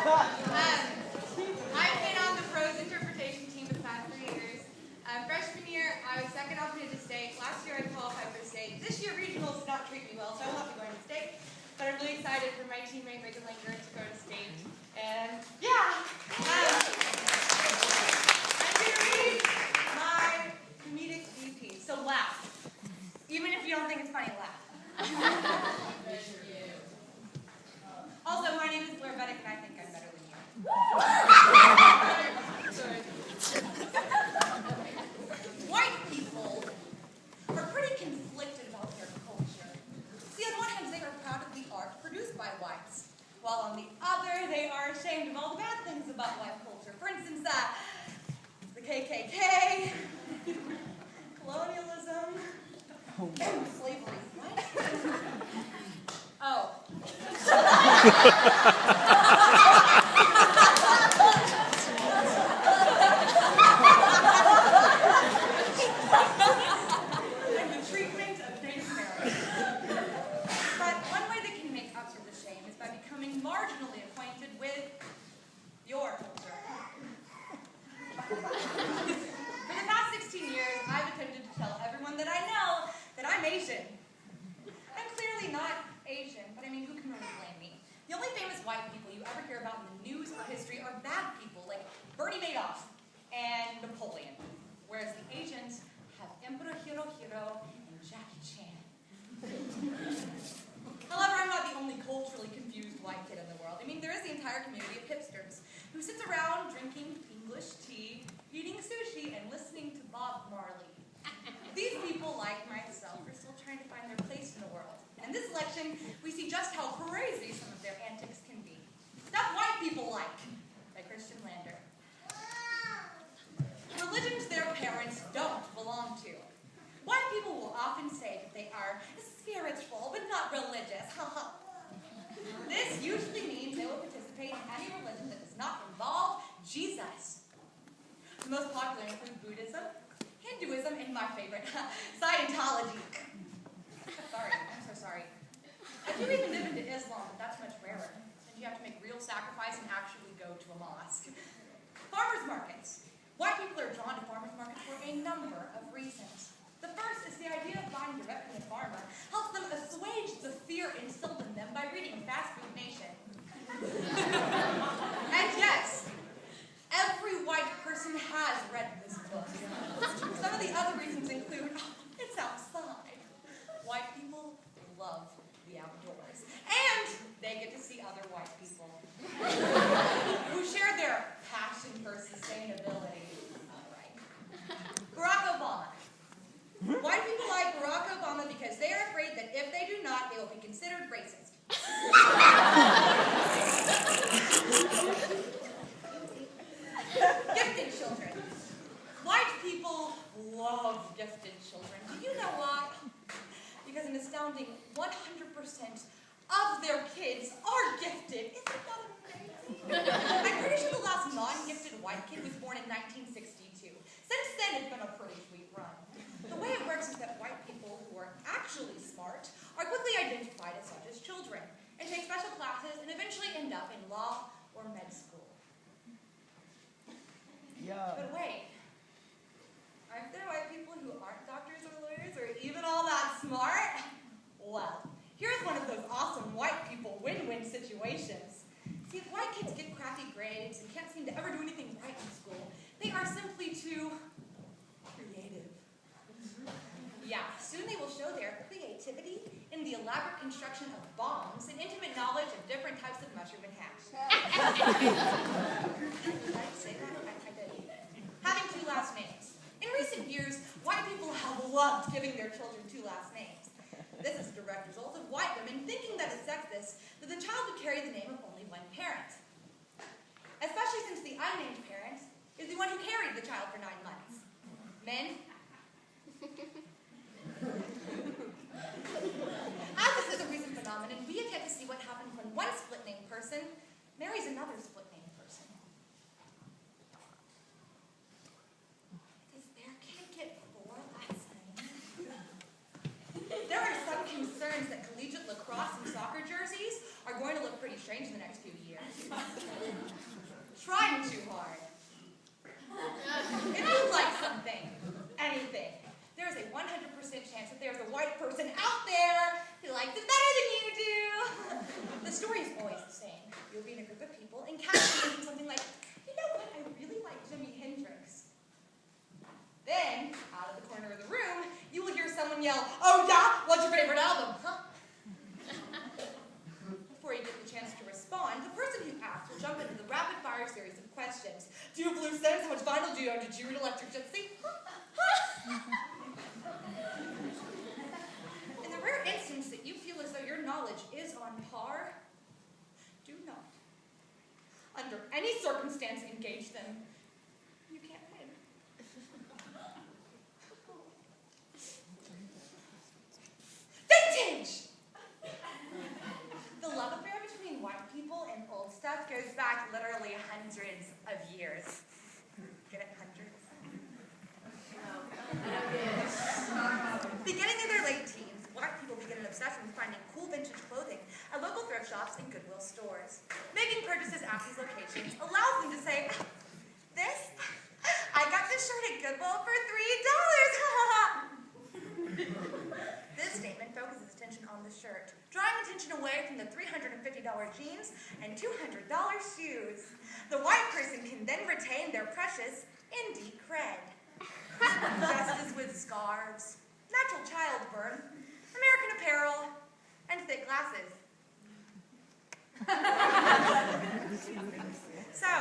I've been on the prose interpretation team for the past 3 years. Freshman year, I was second option to state. Last year, I qualified for state. This year, regionals did not treat me well, so I will not be going to state. But I'm really excited for my teammate Megan Langer to go to state. And yeah, I'm going to read my comedic VP. So laugh. Even if you don't think it's funny, laugh. Also, my name is Blair Betik, and I think I'm better than you. White people are pretty conflicted about their culture. See, on one hand, they are proud of the art produced by whites, while on the other, they are ashamed of all the bad things about white culture. For instance, the KKK, colonialism, slavery. What? Oh. And the treatment of Native Americans. But one way they can make up for the shame is by becoming marginally acquainted with your culture. For the past 16 years, I've attempted to tell everyone that I know that I'm Asian. I'm clearly not Asian, but I mean, who can really blame me? The only famous white people you ever hear about in the news or history are bad people like Bernie Madoff and Napoleon, whereas the Asians have Emperor Hirohito and Jackie Chan. However, I'm not the only culturally confused white kid in the world. I mean, there is the entire community of hipsters who sits around drinking English tea, eating sushi, and listening to Bob Marley. These people, like myself, are still trying to find their place in the world. In this election, we see just how crazy some of their antics can be. Stuff white people like Christian Lander. Religions their parents don't belong to. White people will often say that they are spiritual, but not religious. This usually means they will participate in any religion that does not involve Jesus. The most popular include Buddhism, Hinduism, and my favorite, Scientology. Sorry, I'm so sorry. If you even dip into Islam, that's much rarer, and you have to make real sacrifice and actually go to a mosque. Farmers markets. White people are drawn to farmers markets for a number of reasons. The first is the idea of buying directly from a farmer helps them assuage the fear instilled in them by reading Fast Food Nation. And yes, every white person has read this book. Some of the other reasons include, it's outside. White people love the outdoors. And they get to see other white people who share their passion for sustainability. All right. Barack Obama. White people like Barack Obama because they are afraid that if they do not, they will be considered racist. Gifted children. White people love gifted children. Do you know why? Because an astounding 100% of their kids are gifted. Isn't that amazing? I'm pretty sure the last non-gifted white kid was born in 1962. Since then, it's been a pretty sweet run. The way it works is that white people who are actually smart are quickly identified as such as children and take special classes and eventually end up in law or med school. Yeah. But wait, aren't there white people who aren't doctors or lawyers or even all that smart? Well, here's one of those awesome white people win-win situations. See, if white kids get crappy grades and can't seem to ever do anything right in school, they are simply too creative. Yeah, soon they will show their creativity in the elaborate construction of bombs and intimate knowledge of different types of mushroom and hash. Did I say that? I did. Having two last names. In recent years, white people have loved giving their children two last names. This is a direct result of white women thinking that it's sexist that the child would carry the name of only one parent. Especially since the unnamed parent is the one who carried the child for 9 months. Men? As this is a recent phenomenon, we have yet to see what happens when one split-named person marries another split-named person. Does their kid get 4 last names? There are some concerns that collegiate lacrosse and soccer jerseys are going to look pretty strange change in the next few years. Trying too hard. If you like something, anything, there's a 100% chance that there's a white person out there who likes it better than you do. The story is always the same. You'll be in a group of people and catch something like, you know what, I really like Jimi Hendrix. Then, out of the corner of the room, you will hear someone yell, oh yeah, what's your favorite album, huh? Before you get the chance to respond, the person who asked will jump into the rapid-fire series of questions. Do you have blue cents? How much vinyl do you own? Did you read Electric Gypsy? In the rare instance that you feel as though your knowledge is on par, do not, under any circumstance, engage them. You can't win. Vintage! The love affair between white people and old stuff goes back literally hundreds of years. Get it? Hundreds? Beginning in their late teens, white people begin an obsession with finding cool vintage clothing at local thrift shops and Goodwill stores. Making purchases at these locations allows them to say, I got this shirt at Goodwill for $3. This statement focuses attention on the shirt, drawing attention away from the $350 jeans and $200 shoes. The white person can then retain their precious indie cred. Just as with scarves, natural childbirth, American apparel, and thick glasses. So,